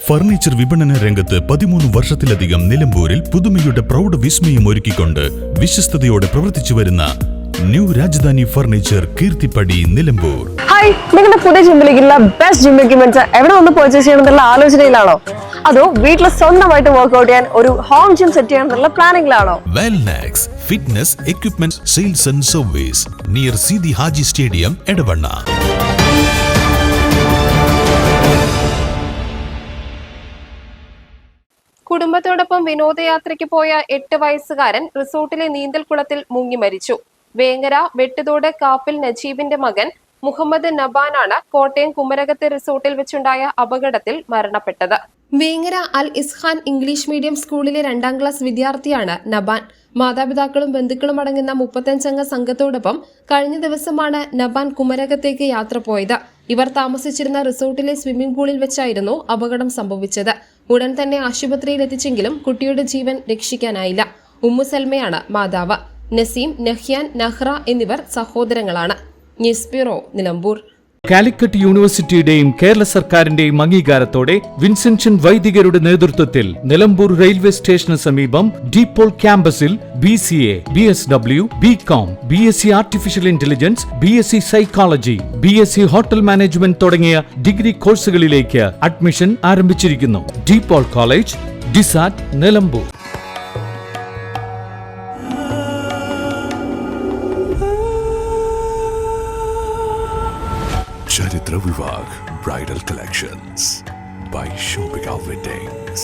Furniture വിപണന രംഗത്ത് 13 വർഷത്തിലധികം നിലമ്പൂരിൽ പുതുമയുടെ പ്രൗഢ വിസ്മയം ഒരുക്കിക്കൊണ്ട് വിശ്വസ്തയോടെ പ്രവർത്തിച്ചു വരുന്ന new Rajdhani furniture Keerthippadi Nilambur. Hi, നിങ്ങളുടെ പുതിയ ജിമ്മിലേക്കുള്ള ബെസ്റ്റ് ജിം എക്യുപ്മെന്റ്സ് എവിടെ വന്ന് പർച്ചേസ് ചെയ്യണമെന്നുള്ള ആലോചനയിലാണോ? അതോ വീട്ടിൽ സ്വന്തമായിട്ട് വർക്ക്ഔട്ട് ചെയ്യാൻ ഒരു ഹോം ജിം സെറ്റ് ചെയ്യാനുള്ള പ്ലാനിംഗിലാണോ? Wellnex fitness equipment sales and service near Sidi Haji stadium Edavanna. കുടുംബത്തോടൊപ്പം വിനോദയാത്രയ്ക്ക് പോയ 8 വയസ്സുകാരൻ റിസോർട്ടിലെ നീന്തൽക്കുളത്തിൽ മുങ്ങി മരിച്ചു. വേങ്ങര വെട്ടുതോട് കാപ്പിൽ നജീബിന്റെ മകൻ മുഹമ്മദ് നബാനാണ് കോട്ടയം കുമരകത്തെ റിസോർട്ടിൽ വെച്ചുണ്ടായ അപകടത്തിൽ മരണപ്പെട്ടത്. വേങ്ങര അൽ ഇസ്ഹാൻ ഇംഗ്ലീഷ് മീഡിയം സ്കൂളിലെ 2ാം ക്ലാസ് വിദ്യാർത്ഥിയാണ് നബാൻ. മാതാപിതാക്കളും ബന്ധുക്കളും അടങ്ങുന്ന 35 സംഘത്തോടൊപ്പം കഴിഞ്ഞ ദിവസമാണ് നബാൻ കുമരകത്തേക്ക് യാത്ര പോയത്. ഇവർ താമസിച്ചിരുന്ന റിസോർട്ടിലെ സ്വിമ്മിംഗ് പൂളിൽ വെച്ചായിരുന്നു അപകടം സംഭവിച്ചത്. ഉടൻ തന്നെ ആശുപത്രിയിൽ എത്തിച്ചെങ്കിലും കുട്ടിയുടെ ജീവൻ രക്ഷിക്കാനായില്ല. ഉമ്മു സൽമയാണ് മാതാവ്. നസീം, നഹ്യാൻ, നഹ്റ എന്നിവർ സഹോദരങ്ങളാണ്. News bureau, Nilambur. കാലിക്കറ്റ് യൂണിവേഴ്സിറ്റിയുടെയും കേരള സർക്കാരിന്റെയും അംഗീകാരത്തോടെ വിൻസെൻഷൻ വൈദികരുടെ നേതൃത്വത്തിൽ നിലമ്പൂർ റെയിൽവേ സ്റ്റേഷന് സമീപം ഡീപോൾ ക്യാമ്പസിൽ BCA, BSW, BCom, BSc artificial intelligence, BSc psychology, BSc hotel management തുടങ്ങിയ ഡിഗ്രി കോഴ്സുകളിലേക്ക് അഡ്മിഷൻ ആരംഭിച്ചിരിക്കുന്നു. ഡീപോൾ കോളേജ്, ഡിസാറ്റ്, Nilambur. Charitra Vivag Bridal Collections by Shobhika Weddings.